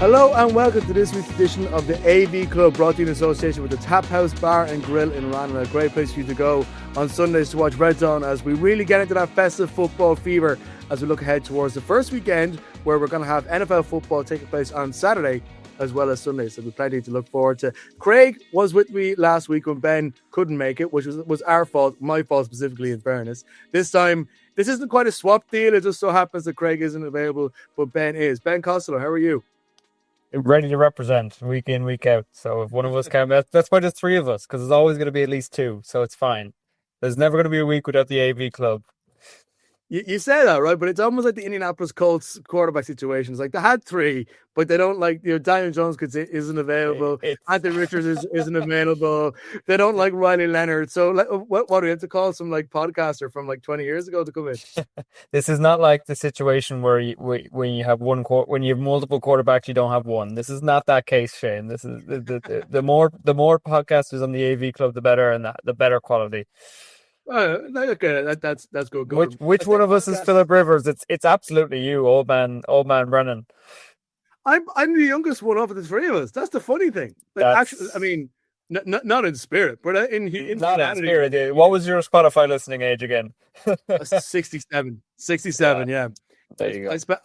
Hello and welcome to this week's edition of the AV Club, brought to you in association with the TapHouse Bar and Grill in Ranelagh. A great place for you to go on Sundays to watch RedZone as we really get into that festive football fever as we look ahead towards the first weekend where we're going to have NFL football taking place on Saturday as well as Sunday. So there's plenty to look forward to. Craig was with me last week when Ben couldn't make it, which was our fault, my fault specifically in fairness. This time, this isn't quite a swap deal. It just so happens that Craig isn't available, but Ben is. Ben Costello, how are you? Ready to represent week in, week out. So if one of us can't, that's why there's three of us, because there's always going to be at least two. So it's fine. There's never going to be a week without the AV club. You say that, right? But it's almost like the Indianapolis Colts quarterback situations. Like they had three, but they don't like, Daniel Jones isn't available. Anthony Richards isn't available. They don't like Riley Leonard. So like, what do we have to call some like podcaster from like 20 years ago to come in? This is not like the situation where when you have when you have multiple quarterbacks, you don't have one. This is not that case, Shane. This is the more podcasters on the AV club, the better, and the better quality. Okay, that's good. Which one of us is Philip Rivers? It's absolutely you, old man Brennan. I'm the youngest one of the three of us. That's the funny thing. Actually, I mean, not in spirit, but in not in spirit. What was your Spotify listening age again? 67. Yeah. There you go. I spent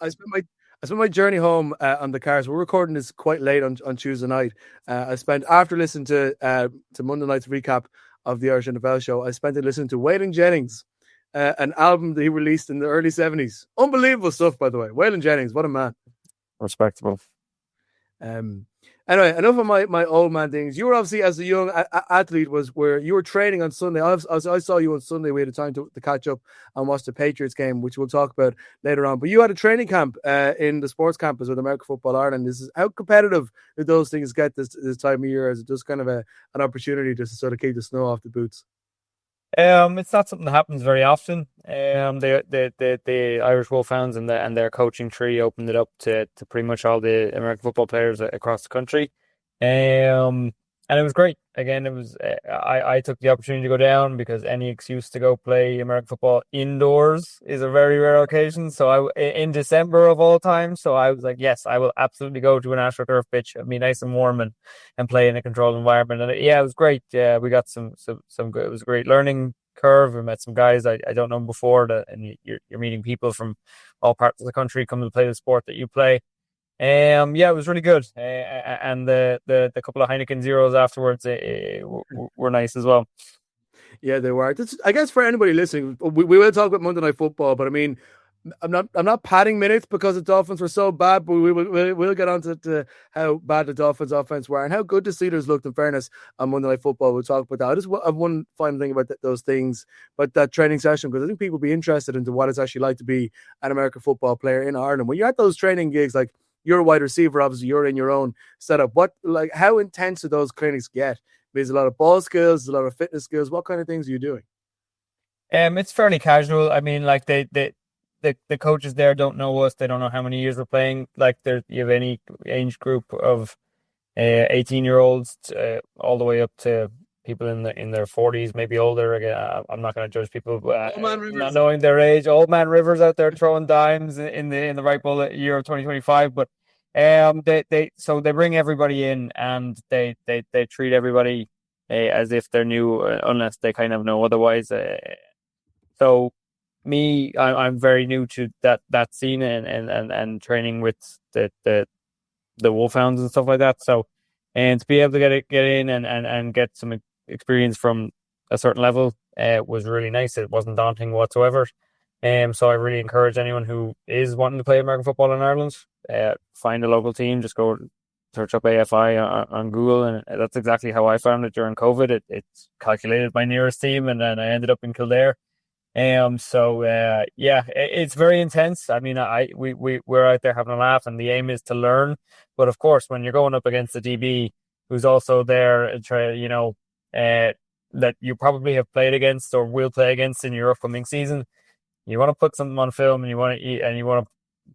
my journey home on the car. So we're recording this quite late on Tuesday night. I spent, after listening to Monday night's recap of the Irish NFL show, I spent it listening to Waylon Jennings, an album that he released in the early 70s. Unbelievable stuff, by the way. Waylon Jennings, what a man. Respectable. Anyway, enough of my old man things. You were obviously, as a young athlete, where you were training on Sunday. I saw you on Sunday. We had time to catch up and watch the Patriots game, which we'll talk about later on. But you had a training camp in the sports campus with American Football Ireland. How competitive do those things get this time of year? Is it just kind of an opportunity to sort of keep the snow off the boots? It's not something that happens very often. The Irish Wolfhounds and their coaching tree opened it up to pretty much all the American football players across the country. And it was great. Again, it was I took the opportunity to go down because any excuse to go play American football indoors is a very rare occasion. So in December of all time, so I was like, yes, I will absolutely go to an AstroTurf pitch and be nice and warm and play in a controlled environment. And it was great. Yeah, we got some good. It was a great learning curve. We met some guys I don't know before, and you're meeting people from all parts of the country coming to play the sport that you play. It was really good, and the couple of Heineken Zeros afterwards were nice as well. Yeah, they were. I guess for anybody listening, we will talk about Monday Night Football, but I mean, I'm not padding minutes because the Dolphins were so bad, but we'll get on to how bad the Dolphins offense were and how good the Steelers looked in fairness on Monday Night Football. We'll talk about that. I just have one final thing about those things, but that training session, because I think people will be interested into what it's actually like to be an American football player in Ireland. When you're at those training gigs, like, you're a wide receiver, obviously you're in your own setup. How intense do those clinics get? There's a lot of ball skills, there's a lot of fitness skills. What kind of things are you doing? It's fairly casual. I mean, like the coaches there don't know us. They don't know how many years we're playing. Like you have any age group of 18-year-olds all the way up to people in their 40s, maybe older. Again, I'm not going to judge people not knowing their age. Old man Rivers out there throwing dimes in the right bullet year of 2025. But they bring everybody in and they treat everybody as if they're new, unless they kind of know otherwise. So me, I'm very new to that scene and training with the Wolfhounds and stuff like that. So, and to be able to get in and get some experience from a certain level was really nice. It wasn't daunting whatsoever. So I really encourage anyone who is wanting to play American football in Ireland, find a local team. Just go search up AFI on Google, and that's exactly how I found it during COVID. It's calculated my nearest team, and then I ended up in Kildare. It's very intense. I mean, we're out there having a laugh, and the aim is to learn. But of course, when you're going up against a DB who's also there, that you probably have played against or will play against in your upcoming season, you want to put something on film, and you want to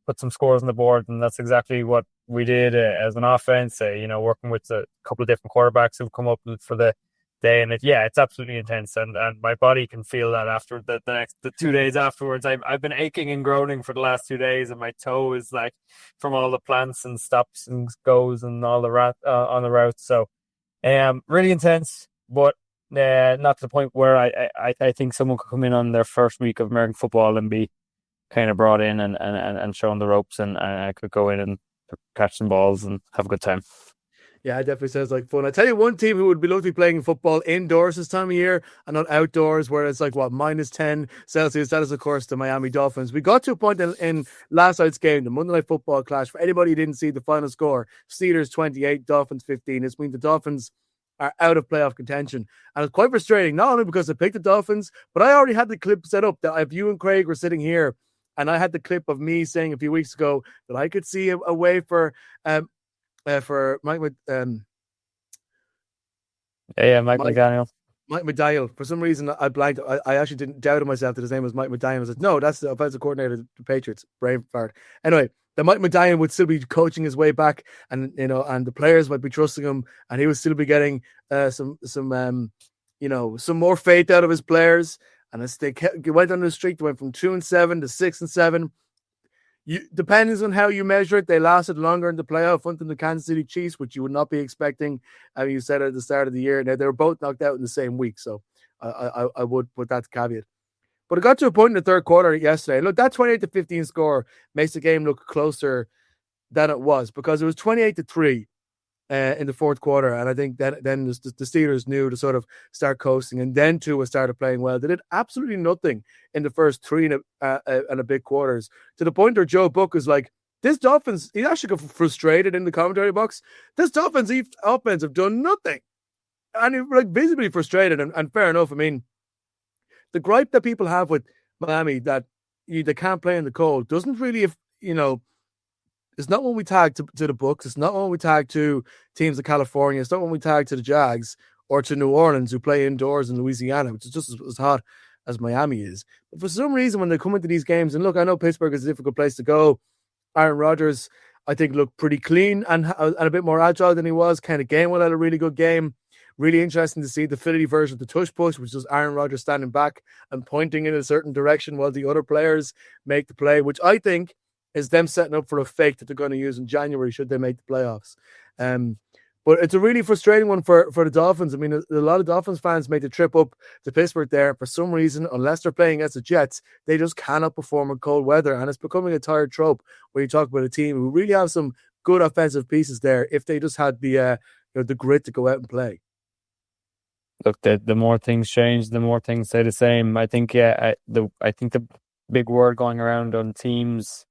put some scores on the board, and that's exactly what we did as an offense. Working with a couple of different quarterbacks who've come up for the day, and it's absolutely intense, and my body can feel that after the 2 days afterwards. I've been aching and groaning for the last 2 days, and my toe is like from all the plants and stops and goes and all the on the route. So really intense, but not to the point where I think someone could come in on their first week of American football and be kind of brought in and shown the ropes, and I could go in and catch some balls and have a good time. Yeah, it definitely sounds like fun. I tell you, one team who would be lovely playing football indoors this time of year and not outdoors, where it's like what -10 Celsius. That is, of course, the Miami Dolphins. We got to a point in last night's game, the Monday Night Football clash. For anybody who didn't see the final score, Steelers 28, Dolphins 15. This means the Dolphins are out of playoff contention, and it's quite frustrating. Not only because I picked the Dolphins, but I already had the clip set up that if you and Craig were sitting here, and I had the clip of me saying a few weeks ago that I could see a way for Mike Mike McDaniel. Mike McDaniel. For some reason, I blanked. I actually didn't doubt myself that his name was Mike McDaniel. I said, no, that's the offensive coordinator of the Patriots. Brain fart. Anyway, that Mike McDaniel would still be coaching his way back, and and the players might be trusting him, and he would still be getting some more faith out of his players. And as they went on the streak, they went from 2-7 to 6-7. Depends on how you measure it, they lasted longer in the playoff hunt than the Kansas City Chiefs, which you would not be expecting. I mean, you said at the start of the year. Now, they were both knocked out in the same week, so I would put that caveat. But it got to a point in the third quarter yesterday. Look, that 28-15 score makes the game look closer than it was, because it was 28-3 in the fourth quarter, and I think that then the Steelers knew to sort of start coasting, and then Tua started playing well. They did absolutely nothing in the first 3 and a bit quarters, to the point where Joe Buck is like, this Dolphins, he actually got frustrated in the commentary box. This Dolphins offense have done nothing, and he like visibly frustrated, and fair enough. I mean, the gripe that people have with Miami that they can't play in the cold doesn't really, it's not when we tag to the Bucks. It's not when we tag to teams of California. It's not when we tag to the Jags or to New Orleans, who play indoors in Louisiana, which is just as hot as Miami is. But for some reason, when they come into these games, and look, I know Pittsburgh is a difficult place to go. Aaron Rodgers, I think, looked pretty clean and a bit more agile than he was. Kind of Gainwell had a really good game. Really interesting to see the Philly version of the tush push, which is Aaron Rodgers standing back and pointing in a certain direction while the other players make the play, which I think is them setting up for a fake that they're going to use in January should they make the playoffs. But it's a really frustrating one for the Dolphins. I mean, a lot of Dolphins fans made the trip up to Pittsburgh there. For some reason, unless they're playing against the Jets, they just cannot perform in cold weather. And it's becoming a tired trope when you talk about a team who really have some good offensive pieces there if they just had the grit to go out and play. Look, the more things change, the more things stay the same. I think, I think the big word going around on teams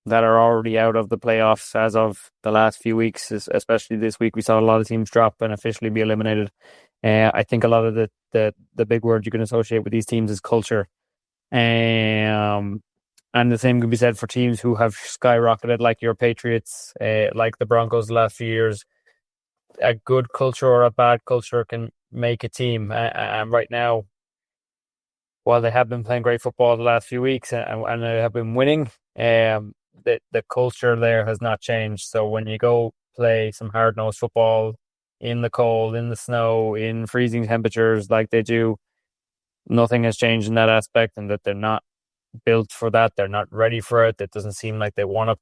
that are already out of the playoffs as of the last few weeks, especially this week, we saw a lot of teams drop and officially be eliminated. I think a lot of the big word you can associate with these teams is culture. And the same can be said for teams who have skyrocketed, like your Patriots, like the Broncos the last few years. A good culture or a bad culture can make a team. And right now, while they have been playing great football the last few weeks and they have been winning, the culture there has not changed. So when you go play some hard-nosed football in the cold, in the snow, in freezing temperatures like they do, nothing has changed in that aspect, and that they're not built for that. They're not ready for it. It doesn't seem like they want to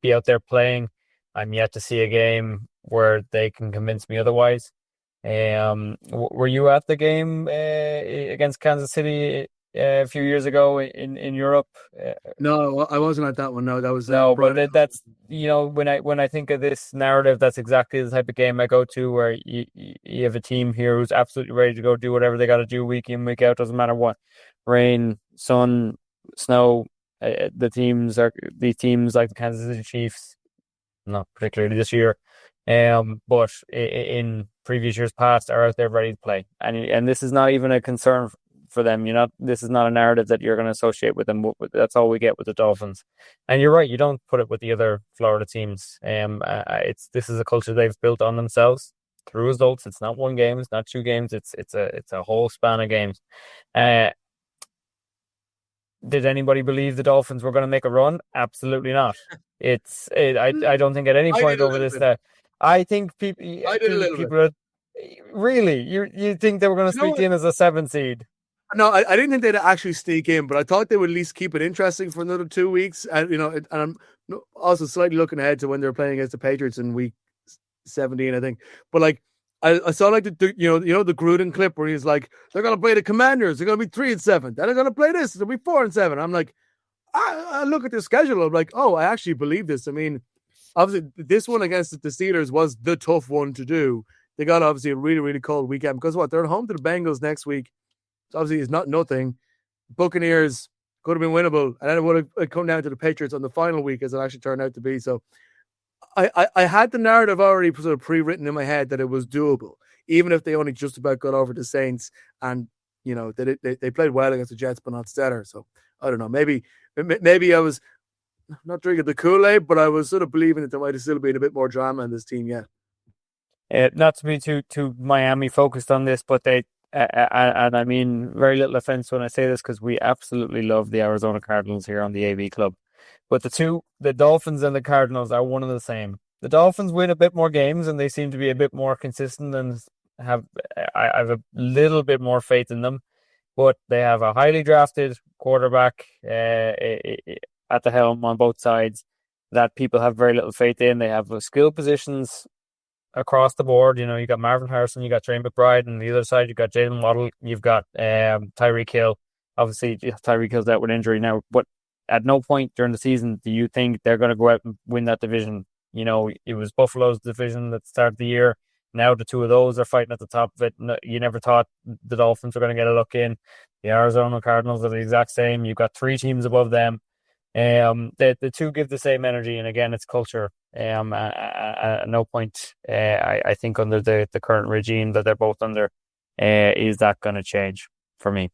be out there playing. I'm yet to see a game where they can convince me otherwise. Were you at the game against Kansas City a few years ago in Europe? No, I wasn't at that one. No, that was no. But that's when I think of this narrative, that's exactly the type of game I go to, where you have a team here who's absolutely ready to go do whatever they got to do week in, week out. Doesn't matter what, rain, sun, snow. These teams like the Kansas City Chiefs, not particularly this year, but in previous years past, are out there ready to play, and this is not even a concern for them. This is not a narrative that you're going to associate with them. That's all we get with the Dolphins. And you're right, you don't put it with the other Florida teams. This is a culture they've built on themselves through results. It's not one game, it's not two games, it's a whole span of games. Did anybody believe the Dolphins were going to make a run? Absolutely not. I don't think at any point over this that I think people. I did a little bit. Really, you think they were going to You know sneak what? in as a 7 seed? No, I didn't think they'd actually sneak in, but I thought they would at least keep it interesting for another 2 weeks. And and I'm also slightly looking ahead to when they're playing against the Patriots in week 17, I think. But like, I saw like the Gruden clip where he's like, they're gonna play the Commanders, they're gonna be 3-7, then they're gonna play this, they'll be 4-7. I'm like, I look at the schedule, I'm like, oh, I actually believe this. I mean, obviously, this one against the Steelers was the tough one to do. They got obviously a really, really cold weekend because what? They're at home to the Bengals next week. So obviously, it's not nothing. Buccaneers could have been winnable, and then it would have come down to the Patriots on the final week, as it actually turned out to be. So I had the narrative already sort of pre-written in my head that it was doable, even if they only just about got over the Saints, and they played well against the Jets, but not stellar. So I don't know. Maybe I was not drinking the Kool-Aid, but I was sort of believing that there might have still been a bit more drama in this team yet. Not to be too Miami focused on this, but they and I mean very little offense when I say this because we absolutely love the Arizona Cardinals here on the AV Club. But the Dolphins and the Cardinals are one and the same. The Dolphins win a bit more games and they seem to be a bit more consistent and I have a little bit more faith in them. But they have a highly drafted quarterback at the helm on both sides that people have very little faith in. They have skill positions across the board. You got Marvin Harrison, you got Trey McBride, and the other side you got Jalen Waddle, you've got Tyreek Hill. Obviously, Tyreek Hill's out with injury now, but at no point during the season do you think they're going to go out and win that division. It was Buffalo's division at the start of the year. Now the two of those are fighting at the top of it. You never thought the Dolphins were going to get a look in. The Arizona Cardinals are the exact same. You've got three teams above them. The two give the same energy, and again, it's culture. At no point, I think under the current regime that they're both under, is that going to change for me?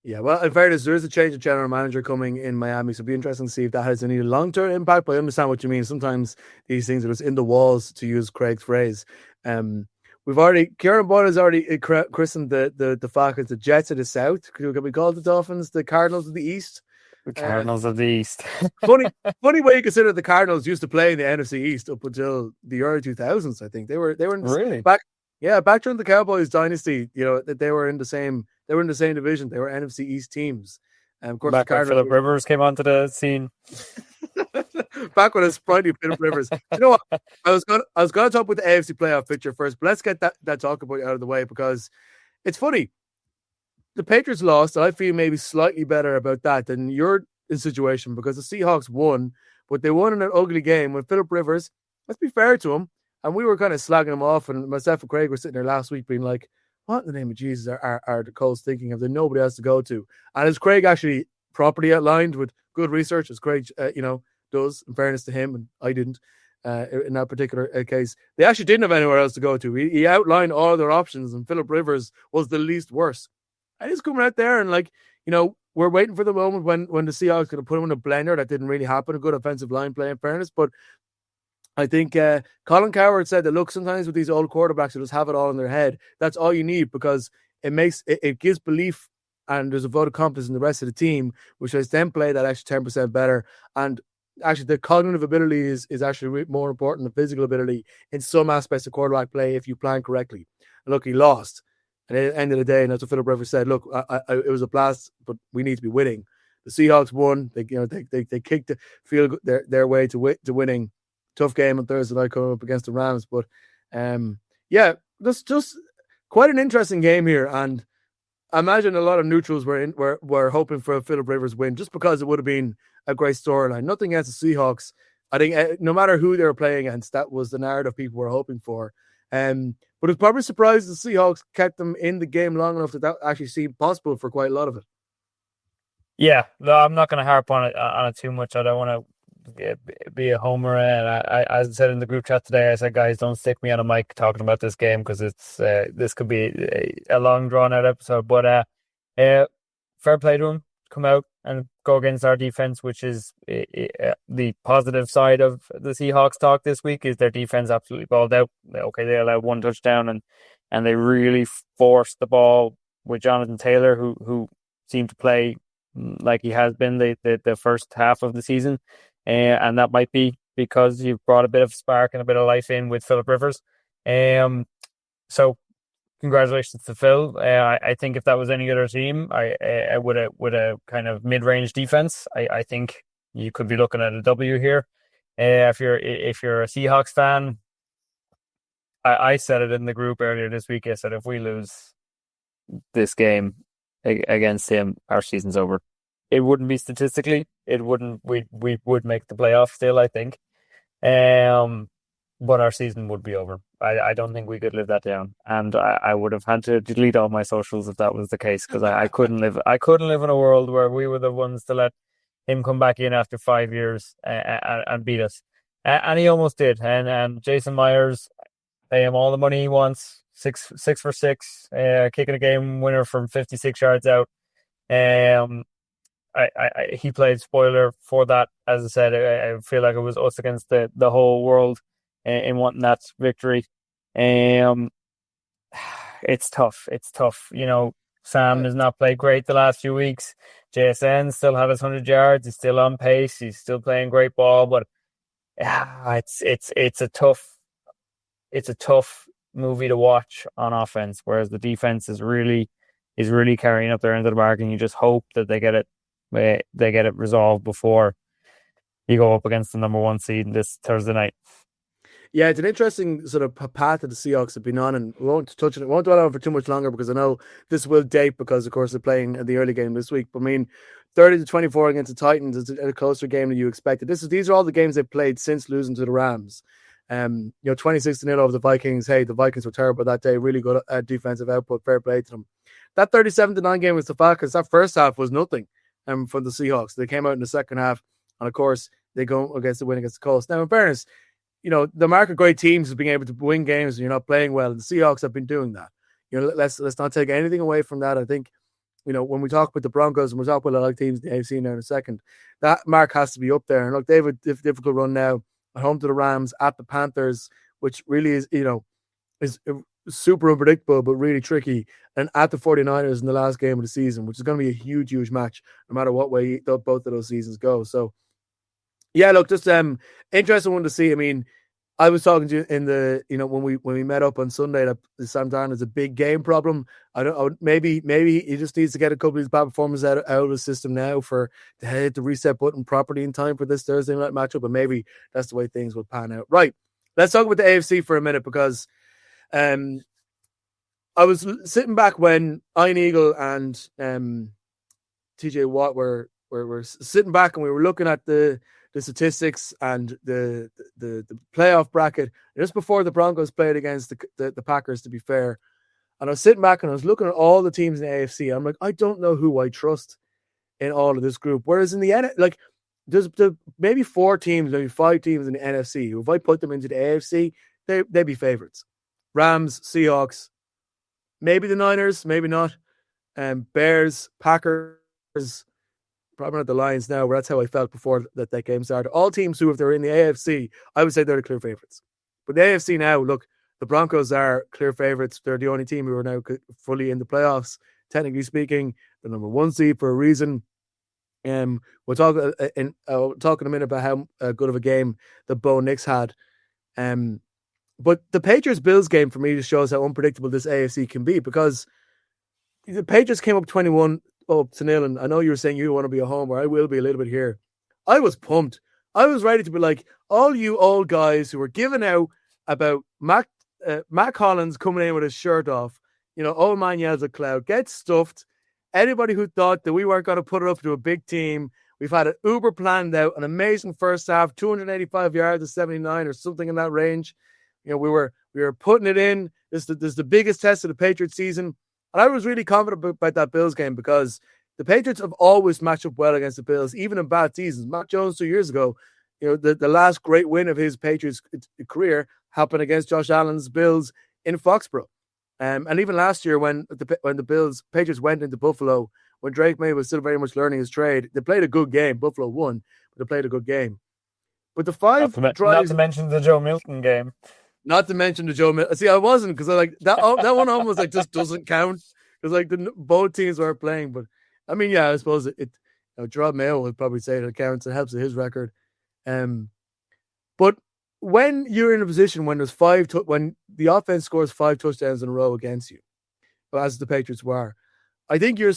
Yeah, well, in fairness, there is a change of general manager coming in Miami, so it'll be interesting to see if that has any long-term impact. But I understand what you mean. Sometimes these things are just in the walls, to use Craig's phrase. Kieran Boyle has already christened the Falcons the Jets of the South. Can we call the Dolphins the Cardinals of the East? The Cardinals of the East. funny way you consider the Cardinals used to play in the NFC East up until the early 2000s. I think they were in really back during the Cowboys dynasty. That they were in the same division. They were NFC East teams. Of course, back when Philip Rivers came onto the scene. Back when a sprightly Philip Rivers. You know what? I was gonna talk about the AFC playoff picture first, but let's get that talk about out of the way because it's funny. The Patriots lost, and I feel maybe slightly better about that than your situation because the Seahawks won, but they won in an ugly game when Philip Rivers, let's be fair to him, and we were kind of slagging him off, and myself and Craig were sitting there last week being like, what in the name of Jesus are the Colts thinking of? There's nobody else to go to. And as Craig actually properly outlined with good research, as Craig, does, in fairness to him, and I didn't, in that particular case, they actually didn't have anywhere else to go to. He outlined all their options, and Philip Rivers was the least worst. And he's coming out there and we're waiting for the moment when the Seahawks going to put him in a blender. That didn't really happen. A good offensive line play, in fairness, but I think Colin Cowherd said that, look, sometimes with these old quarterbacks who just have it all in their head, that's all you need because it gives belief and there's a vote of confidence in the rest of the team, which has then played that extra 10% better. And actually, the cognitive ability is actually more important than physical ability in some aspects of quarterback play if you plan correctly. And look, he lost. And at the end of the day, and that's what Philip Rivers said, look, it was a blast, but we need to be winning. The Seahawks won. They kicked the field their way to winning. Tough game on Thursday night coming up against the Rams, but that's just quite an interesting game here. And I imagine a lot of neutrals were hoping for a Philip Rivers win just because it would have been a great storyline. Nothing against the Seahawks. I think no matter who they were playing against, that was the narrative people were hoping for. But it's probably surprised the Seahawks kept them in the game long enough that actually seemed possible for quite a lot of it. Yeah, no, I'm not going to harp on it too much. I don't want to be a homer. And as I said in the group chat today, I said, guys, don't stick me on a mic talking about this game because it's this could be a long drawn out episode. But fair play to him. Come out and go against our defense, which is the positive side of the Seahawks talk this week. Is their defense absolutely balled out? Okay, they allowed one touchdown and they really forced the ball with Jonathan Taylor, who seemed to play like he has been the first half of the season, and that might be because you've brought a bit of spark and a bit of life in with Philip Rivers. So congratulations to Phil. I think if that was any other team, I would with a kind of mid-range defense, I think you could be looking at a W here. If you're a Seahawks fan, I said it in the group earlier this week. I said if we lose this game against him, our season's over. It wouldn't be statistically. It wouldn't. We would make the playoff still, I think. But our season would be over. I don't think we could live that down, and I would have had to delete all my socials if that was the case, because I couldn't live. I couldn't live in a world where we were the ones to let him come back in after 5 years and beat us, and he almost did. And Jason Myers, pay him all the money he wants. Six for six, kicking a game winner from 56 yards out. He played spoiler for that. As I said, I feel like it was us against the whole world in wanting that victory. It's tough. It's tough. You know, Sam has not played great the last few weeks. JSN still had his 100 yards. He's still on pace. He's still playing great ball, but it's a tough movie to watch on offense, whereas the defense is really carrying up their end of the bargain. You just hope that they get it resolved before you go up against the number 1 seed this Thursday night. Yeah, it's an interesting sort of path that the Seahawks have been on, and we won't touch it. We won't dwell on it for too much longer because I know this will date because, of course, they're playing in the early game this week. But I mean, 30-24 against the Titans is a closer game than you expected. These are all the games they've played since losing to the Rams. 26-0 over the Vikings. Hey, the Vikings were terrible that day. Really good defensive output. Fair play to them. That 37-9 game with the Falcons, that first half was nothing from the Seahawks. They came out in the second half, and of course, they go against the win against the Colts. Now, in fairness, the mark of great teams is being able to win games and you're not playing well. And the Seahawks have been doing that. Let's not take anything away from that. I think, when we talk about the Broncos and we'll talk about a lot of teams in the AFC now in a second, that mark has to be up there. And look, they have a difficult run now at home to the Rams, at the Panthers, which really is, is super unpredictable, but really tricky. And at the 49ers in the last game of the season, which is going to be a huge, huge match, no matter what way both of those seasons go. So, yeah, look, just interesting one to see. I mean, I was talking to you in the, when we met up on Sunday, that Sam Darnold is a big game problem. Maybe he just needs to get a couple of these bad performances out of his system now to hit the reset button properly in time for this Thursday night matchup, and maybe that's the way things will pan out. Right, let's talk about the AFC for a minute, because I was sitting back when Ian Eagle and TJ Watt were sitting back, and we were looking at the statistics and the playoff bracket just before the Broncos played against the Packers, to be fair. And I was sitting back and I was looking at all the teams in the AFC. I'm like, I don't know who I trust in all of this group. Whereas in the there's maybe 4 teams, maybe 5 teams in the NFC who, if I put them into the AFC, they'd be favorites. Rams, Seahawks, maybe the Niners, maybe not. Bears, Packers, probably not the Lions now, where that's how I felt before that game started. All teams who, if they're in the AFC, I would say they're the clear favorites. But the AFC now, look, the Broncos are clear favorites. They're the only team who are now fully in the playoffs, technically speaking. The number 1 seed for a reason. We'll talk in a minute about how good of a game the Bo Nix had. But the Patriots-Bills game for me just shows how unpredictable this AFC can be, because the Patriots came up 21-0, and I know you were saying you want to be a homer. I will be a little bit here. I was pumped. I was ready to be like, all you old guys who were giving out about Mac Hollins coming in with his shirt off, old man yells at cloud, get stuffed. Anybody who thought that we weren't going to put it up to a big team, we've had an uber planned out, an amazing first half, 285 yards to 79 or something in that range. We were putting it in. This is the biggest test of the Patriots season. And I was really confident about that Bills game, because the Patriots have always matched up well against the Bills, even in bad seasons. Mac Jones 2 years ago, the last great win of his Patriots career happened against Josh Allen's Bills in Foxborough. And even last year when the Patriots went into Buffalo, when Drake May was still very much learning his trade, they played a good game. Buffalo won, but they played a good game. But the 5 drives... Not to mention the Joe Milton game. Not to mention the Joe Milton. See, I wasn't, because I like that one almost like just doesn't count, because like both teams were playing. But I mean, yeah, I suppose Gerard Mayo would probably say it counts. It helps with his record. But when you're in a position when there's when the offense scores 5 touchdowns in a row against you, as the Patriots were. I think you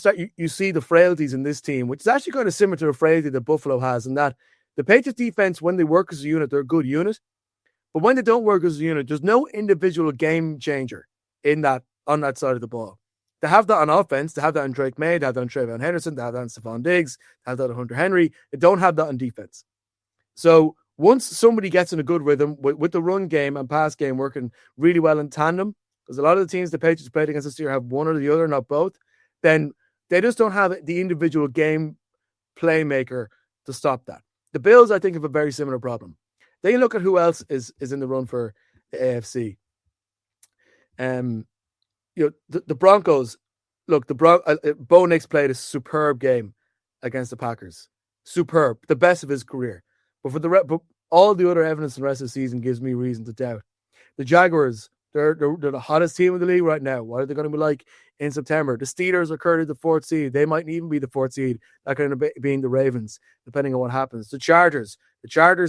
see the frailties in this team, which is actually kind of similar to the frailty that Buffalo has, in that the Patriots defense, when they work as a unit, they're a good unit. But when they don't work as a unit, there's no individual game changer on that side of the ball. They have that on offense. They have that on Drake May. They have that on Trayvon Henderson. They have that on Stephon Diggs. They have that on Hunter Henry. They don't have that on defense. So once somebody gets in a good rhythm with the run game and pass game working really well in tandem, because a lot of the teams the Patriots played against this year have one or the other, not both, then they just don't have the individual game playmaker to stop that. The Bills, I think, have a very similar problem. Then you look at who else is in the run for the AFC. The Broncos. Look, Bo Nix played a superb game against the Packers. Superb, the best of his career. But all the other evidence in the rest of the season gives me reason to doubt. The Jaguars, they're the hottest team in the league right now. What are they going to be like in September? The Steelers are currently the 4th seed. They might even be the 4th seed. That could end up being the Ravens, depending on what happens. The Chargers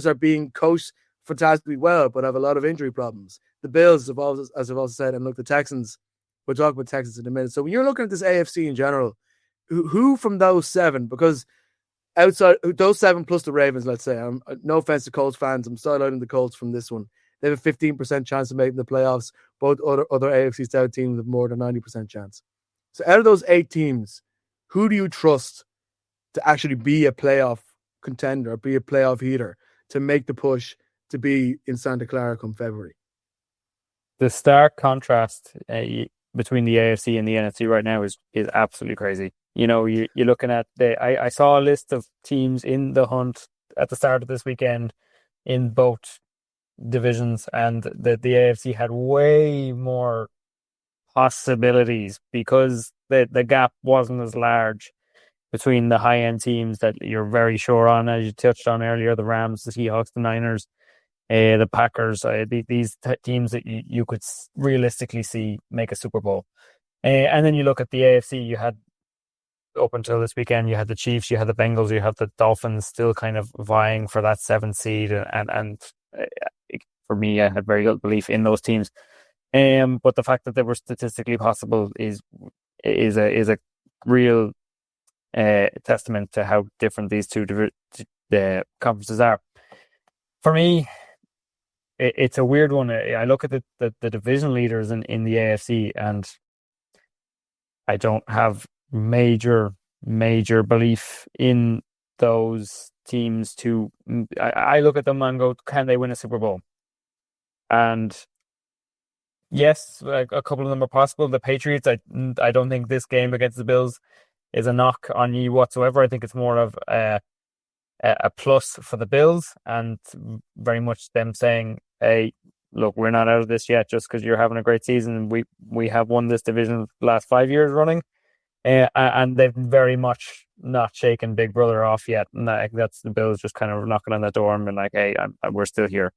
are being coached fantastically well, but have a lot of injury problems. The Bills, as I've also said, and look, the Texans. We'll talk about Texans in a minute. So when you're looking at this AFC in general, who from those 7, because outside those 7 plus the Ravens, let's say, no offense to Colts fans, I'm sidelining the Colts from this one. They have a 15% chance of making the playoffs. Both other AFC South teams have more than 90% chance. So out of those 8 teams, who do you trust to actually be a playoff contender, be a playoff heater, to make the push to be in Santa Clara come February? The stark contrast between the AFC and the NFC right now is absolutely crazy. You know, you're looking at I saw a list of teams in the hunt at the start of this weekend in both divisions, and the AFC had way more possibilities because the gap wasn't as large between the high-end teams that you're very sure on, as you touched on earlier, the Rams, the Seahawks, the Niners, the Packers, these teams that you could realistically see make a Super Bowl. And then you look at the AFC, you had, up until this weekend, you had the Chiefs, you had the Bengals, you had the Dolphins still kind of vying for that 7th seed. And for me, I had very little belief in those teams. But the fact that they were statistically possible is a real testament to how different these two conferences are. For me, it's a weird one. I look at the division leaders in the AFC, and I don't have major belief in those teams. I look at them and go, can they win a Super Bowl? And yes, a couple of them are possible. The Patriots, I don't think this game against the Bills is a knock on you whatsoever. I think it's more of a plus for the Bills, and very much them saying, hey, look, we're not out of this yet just because you're having a great season. We have won this division the last 5 years running, and they've very much not shaken Big Brother off yet. And that's the Bills just kind of knocking on the door and being like, hey, we're still here.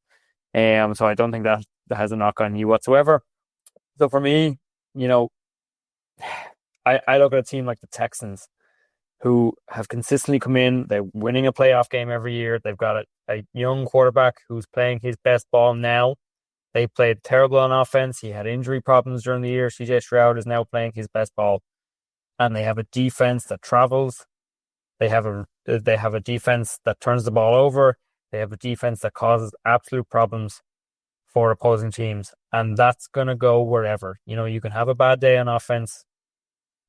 So I don't think that has a knock on you whatsoever. So for me, you know, I look at a team like the Texans, who have consistently come in. They're winning a playoff game every year. They've got a young quarterback who's playing his best ball now. They played terrible on offense. He had injury problems during the year. CJ Stroud is now playing his best ball. And they have a defense that travels. They have a defense that turns the ball over. They have a defense that causes absolute problems for opposing teams. And that's going to go wherever. You know, you can have a bad day on offense.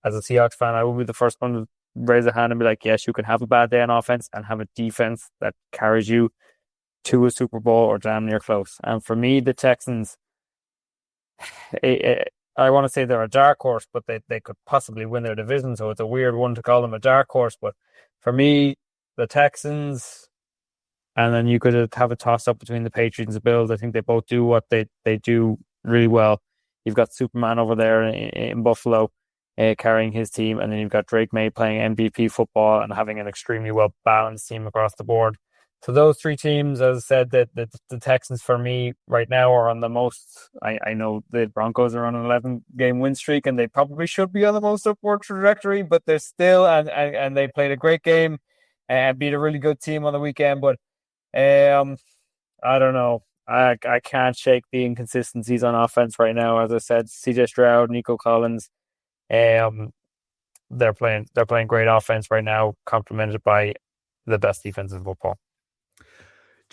As a Seahawks fan, I will be the first one to raise a hand and be like, yes, you can have a bad day on offense and have a defense that carries you to a Super Bowl or damn near close. And for me, the Texans, I want to say they're a dark horse, but they could possibly win their division. So it's a weird one to call them a dark horse. But for me, the Texans, and then you could have a toss-up between the Patriots and the Bills. I think they both do what they do really well. You've got Superman over there in Buffalo, carrying his team, and then you've got Drake May playing MVP football and having an extremely well-balanced team across the board. So those 3 teams, as I said, the Texans for me right now are on the most. I know the Broncos are on an 11-game win streak, and they probably should be on the most upward trajectory, but they're still, and they played a great game and beat a really good team on the weekend. But I don't know. I can't shake the inconsistencies on offense right now. As I said, CJ Stroud, Nico Collins, Um, they're playing great offense right now, complemented by the best defense in football.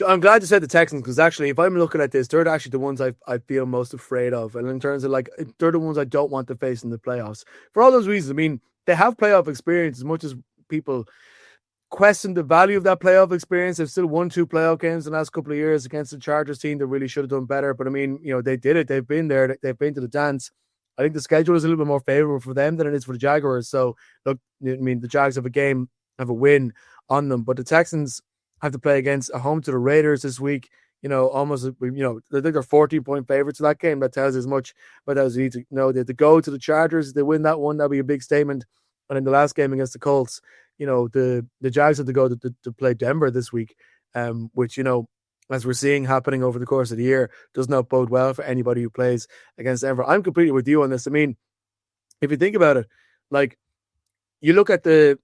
I'm glad you said the Texans because actually, if I'm looking at this, they're actually the ones I feel most afraid of, and in terms of like, they're the ones I don't want to face in the playoffs for all those reasons. I mean, they have playoff experience as much as people question the value of that playoff experience. They've still won 2 playoff games in the last couple of years against the Chargers team that really should have done better. But I mean, they did it. They've been there. They've been to the dance. I think the schedule is a little bit more favorable for them than it is for the Jaguars. So look, I mean, the Jags have a win on them, but the Texans have to play against a home to the Raiders this week. Almost, I think they're 14-point favorites in that game. That tells as much, but as you need to know, they have to go to the Chargers. If they win that one, that'll be a big statement. And in the last game against the Colts, the Jags have to go to play Denver this week, which, as we're seeing happening over the course of the year, does not bode well for anybody who plays against Denver. I'm completely with you on this. I mean, if you think about it, like you look at the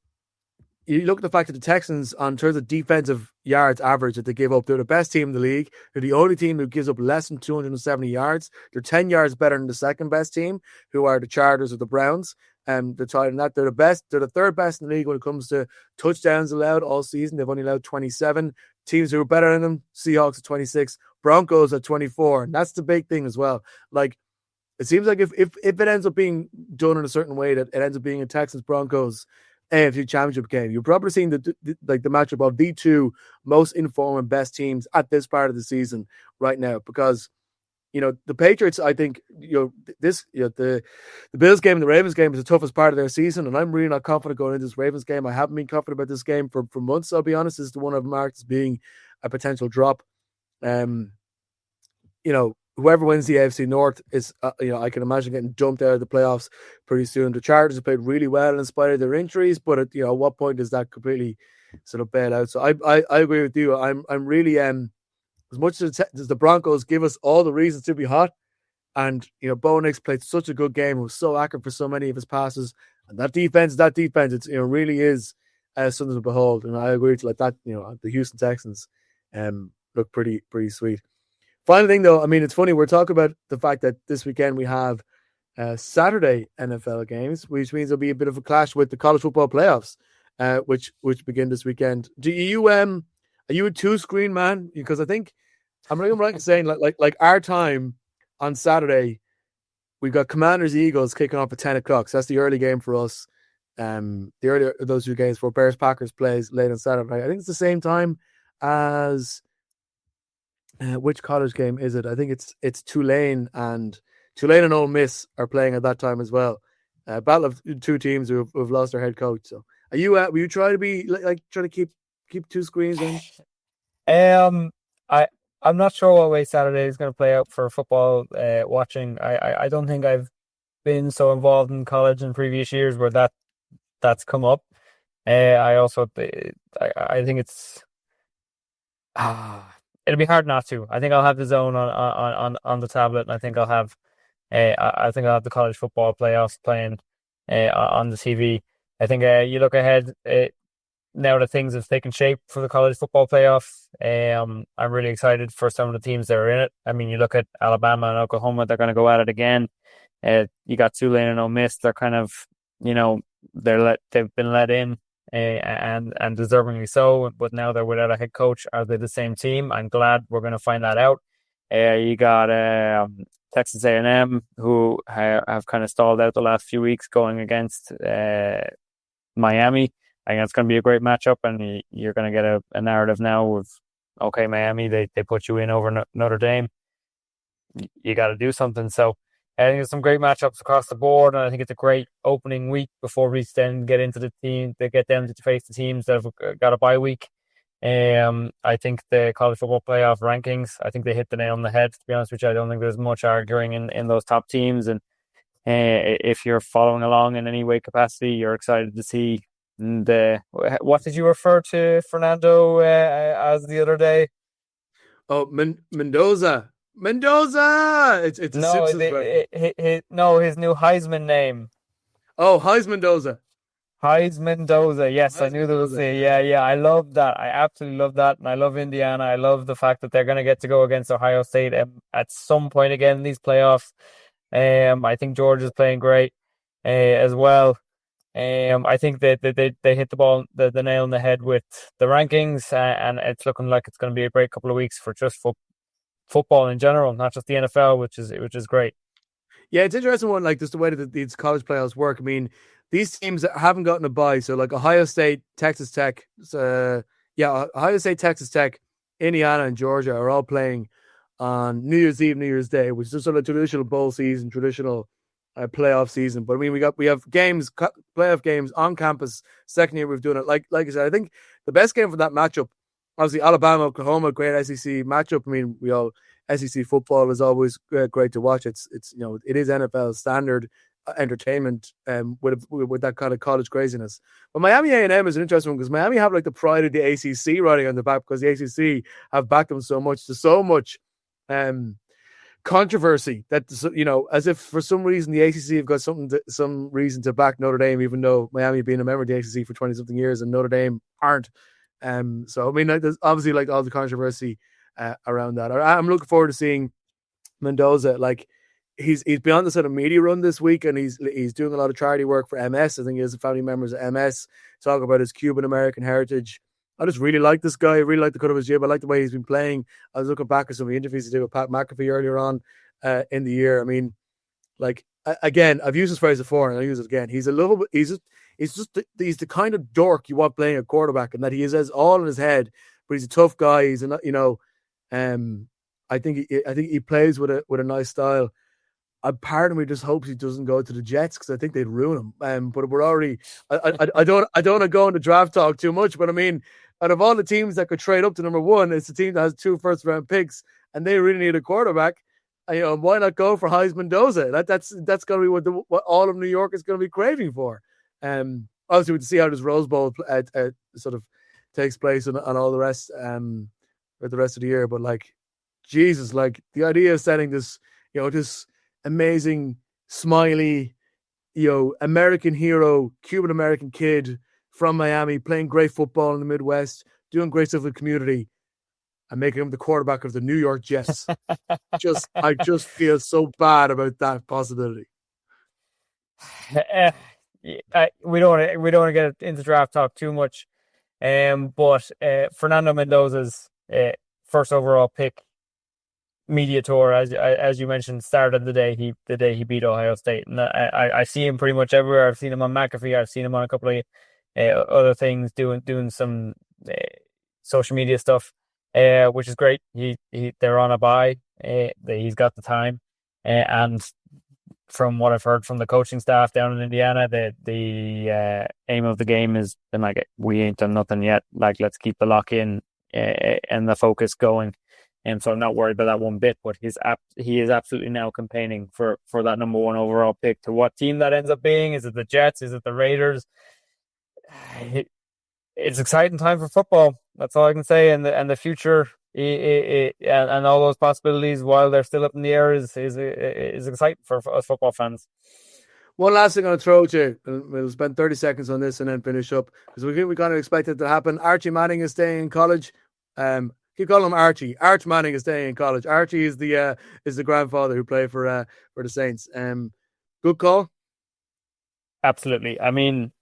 fact that the Texans, on terms of defensive yards average that they give up, they're the best team in the league. They're the only team who gives up less than 270 yards. They're 10 yards better than the second best team, who are the Chargers or the Browns. They're tied in that. They're the best. They're the third best in the league when it comes to touchdowns allowed all season. They've only allowed 27. Teams who are better than them: Seahawks at 26, Broncos at 24. And that's the big thing as well. Like, it seems like if it ends up being done in a certain way, that it ends up being a Texans Broncos AFC Championship game, you're probably seeing the matchup of the two most informed and best teams at this part of the season right now, because the Patriots, I think, the Bills game and the Ravens game is the toughest part of their season, and I'm really not confident going into this Ravens game. I haven't been confident about this game for months, I'll be honest. This is the one I've marked as being a potential drop. Whoever wins the AFC North is, I can imagine getting dumped out of the playoffs pretty soon. The Chargers have played really well in spite of their injuries, but at what point does that completely sort of bail out? So I agree with you. I'm really as much as the Broncos give us all the reasons to be hot, and Bo Nix played such a good game. He was so accurate for so many of his passes, and that defense, it's really is something to behold. And I agree with you, like that. The Houston Texans look pretty sweet. Final thing, though, I mean, it's funny, we're talking about the fact that this weekend we have Saturday NFL games, which means there'll be a bit of a clash with the college football playoffs, which begin this weekend. Are you a 2-screen man? Because I think I'm right in saying like our time on Saturday, we've got Commanders Eagles kicking off at 10 o'clock. So that's the early game for us. The earlier of those 2 games for Bears Packers plays late on Saturday. I think it's the same time as which college game is it? I think it's Tulane and Ole Miss are playing at that time as well. Battle of 2 teams who've lost their head coach. So are you will you try to be try to keep 2 screens in? I'm not sure what way Saturday is going to play out for football watching. I don't think I've been so involved in college in previous years where that's come up. I also I think it's it'll be hard not to. I think I'll have the zone on the tablet, and I think I'll have the college football playoffs playing on the TV. I think you look ahead now that things have taken shape for the college football playoff. I'm really excited for some of the teams that are in it. I mean, you look at Alabama and Oklahoma; they're going to go at it again. You got Tulane and Ole Miss; they're kind of they've been let in. And deservingly so, but now they're without a head coach. Are they the same team? I'm glad we're going to find that out. You got Texas A&M, who have kind of stalled out the last few weeks going against Miami. I think it's going to be a great matchup, and you're going to get a narrative now of, okay, Miami, they put you in over Notre Dame. You got to do something. So I think there's some great matchups across the board, and I think it's a great opening week before we then get into the team. They get them to face the teams that have got a bye week. I think the college football playoff rankings, I think they hit the nail on the head, to be honest with you. I don't think there's much arguing in those top teams. And if you're following along in any way capacity, you're excited to see what did you refer to Fernando as the other day? Oh, Mendoza. It's a Simpsons his new Heisman name. Oh, Heismandoza. Yes, I knew there was yeah. I love that. I absolutely love that, and I love Indiana. I love the fact that they're going to get to go against Ohio State at some point again in these playoffs. I think Georgia's playing great. as well. I think that they hit the nail on the head with the rankings, and it's looking like it's going to be a great couple of weeks for just football in general, not just the NFL, which is great. Yeah, it's interesting one, like just the way that these college playoffs work. I mean, these teams that haven't gotten a bye, so like Ohio State, Texas Tech, Ohio State, Texas Tech, Indiana, and Georgia are all playing on New Year's Eve, New Year's Day, which is sort of traditional bowl season, traditional playoff season. But I mean, we have playoff games on campus. Second year we've done it. Like I said, I think the best game for that matchup, obviously Alabama, Oklahoma, great SEC matchup. I mean, SEC football is always great to watch. It is NFL standard entertainment with that kind of college craziness. But Miami A&M is an interesting one because Miami have like the pride of the ACC riding on the back because the ACC have backed them so much. There's so much controversy that, as if for some reason the ACC have got some reason to back Notre Dame, even though Miami have been a member of the ACC for 20 something years and Notre Dame aren't. So I mean, like, there's obviously like all the controversy around that. I'm looking forward to seeing Mendoza. Like he's been on the sort of media run this week, and he's doing a lot of charity work for MS. I think he has family members of MS. Talk about his Cuban American heritage. I just really like this guy. I really like the cut of his jib. I like the way he's been playing. I was looking back at some of the interviews he did with Pat McAfee earlier on in the year. I mean, like again, I've used this phrase before, and I'll use it again. He's a little bit. He's the kind of dork you want playing a quarterback, and that he has all in his head. But he's a tough guy. He's I think he plays with a nice style. A part of me just hopes he doesn't go to the Jets because I think they'd ruin him. But we're already. I don't want to go into draft talk too much. But I mean, out of all the teams that could trade up to number one, it's the team that has 2 first-round picks, and they really need a quarterback. Why not go for Heisman Mendoza? That's going to be what all of New York is going to be craving for. Obviously, we can see how this Rose Bowl sort of takes place and all the rest for the rest of the year. But like, Jesus, like the idea of setting this, this amazing, smiley, American hero, Cuban American kid from Miami playing great football in the Midwest, doing great stuff with the community, and making him the quarterback of the New York Jets. I just feel so bad about that possibility. We don't want to get into draft talk too much, but Fernando Mendoza's first overall pick media tour, as you mentioned, started the day he beat Ohio State, and I see him pretty much everywhere. I've seen him on McAfee. I've seen him on a couple of other things, doing some social media stuff, which is great. They're on a bye. He's got the time, and from what I've heard from the coaching staff down in Indiana, the aim of the game has been like, we ain't done nothing yet. Like, let's keep the lock in and the focus going. And so I'm not worried about that one bit. But he is absolutely now campaigning for that number 1 overall pick. To what team that ends up being? Is it the Jets? Is it the Raiders? It's exciting time for football. That's all I can say. And the future and all those possibilities, while they're still up in the air, is exciting for us football fans. One last thing I'm going to throw at you, and we'll spend 30 seconds on this and then finish up, because we kind of expect it to happen. Archie Manning is staying in college. Keep calling him Archie. Arch Manning is staying in college. Archie is the grandfather who played for the Saints. Good call. Absolutely. I mean,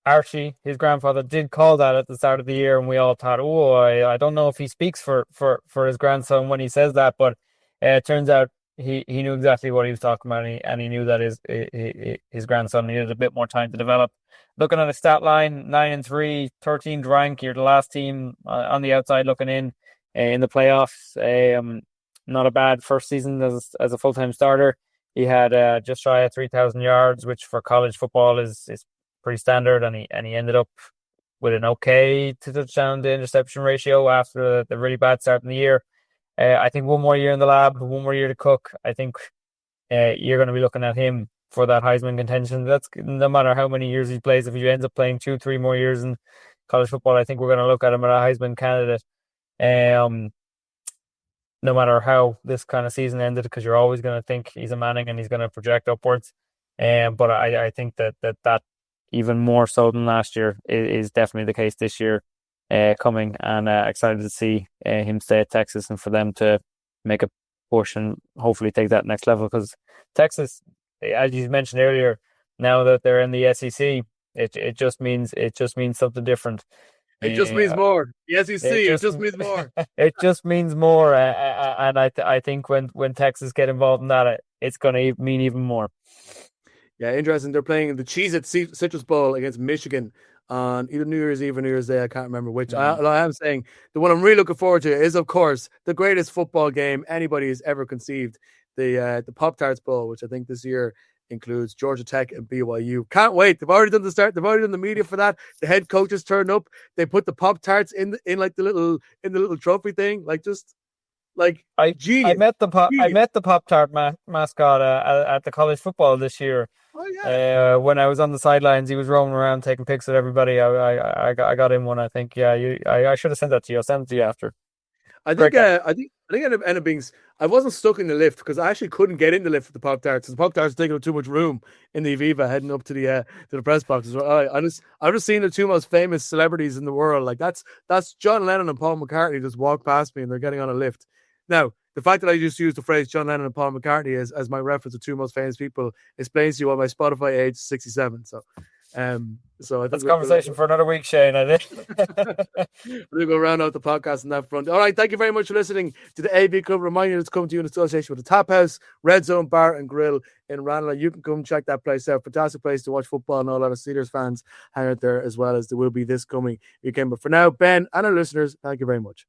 Archie, his grandfather, did call that at the start of the year, and we all thought, I don't know if he speaks for his grandson when he says that, but it turns out he knew exactly what he was talking about, and he knew that his grandson needed a bit more time to develop. Looking at his stat line, 9-3, 13th rank. You're the last team on the outside looking in the playoffs. Not a bad first season as a full-time starter. He had just shy of 3,000 yards, which for college football is pretty standard, and he ended up with an okay to touchdown to interception ratio after the really bad start in the year. I think one more year in the lab, one more year to cook. I think you're going to be looking at him for that Heisman contention. That's no matter how many years he plays. If he ends up playing 2-3 more years in college football, I think we're going to look at him as a Heisman candidate. No matter how this kind of season ended, because you're always going to think he's a Manning and he's going to project upwards. But I think that even more so than last year is definitely the case this year coming, and excited to see him stay at Texas and for them to make a push and hopefully take that next level, because Texas, as you mentioned earlier, now that they're in the SEC, it just means something different. It just means Uh, more. The it SEC, it just just means more. it just means more, and I think when Texas get involved in that, it's going to mean even more. Yeah, interesting. They're playing the Cheez-It Citrus Bowl against Michigan on either New Year's Eve or New Year's Day. I can't remember which. I am saying the one I'm really looking forward to is, of course, the greatest football game anybody has ever conceived, the Pop-Tarts Bowl, which I think this year includes Georgia Tech and BYU. Can't wait. They've already done the start. They've already done the media for that. The head coaches turned up. They put the Pop-Tarts in like the little trophy thing. Like just like I genius. met the Genius. Pop-Tart mascot at the college football this year. Oh yeah. When I was on the sidelines, he was roaming around taking pics with everybody. I got him one. I think. Yeah, I should have sent that to you. I'll send it to you after. I think it ended up being. I wasn't stuck in the lift because I actually couldn't get in the lift with the Pop Tarts. The Pop Tarts were taking up too much room in the Aviva heading up to the press boxes. I've just seen the two most famous celebrities in the world. Like that's John Lennon and Paul McCartney just walk past me and they're getting on a lift. Now, the fact that I just used the phrase John Lennon and Paul McCartney as my reference to two most famous people explains to you why my Spotify age is 67. So I think that's a conversation for another week, Shane. I think we'll go round out the podcast on that front. All right, thank you very much for listening to the AV Club. Reminder you it's coming to you in association with the TapHouse RedZone Bar and Grill in Ranelagh. You can come check that place out. Fantastic place to watch football, and a lot of Steelers fans hang out there as well as there will be this coming weekend. But for now, Ben and our listeners, thank you very much.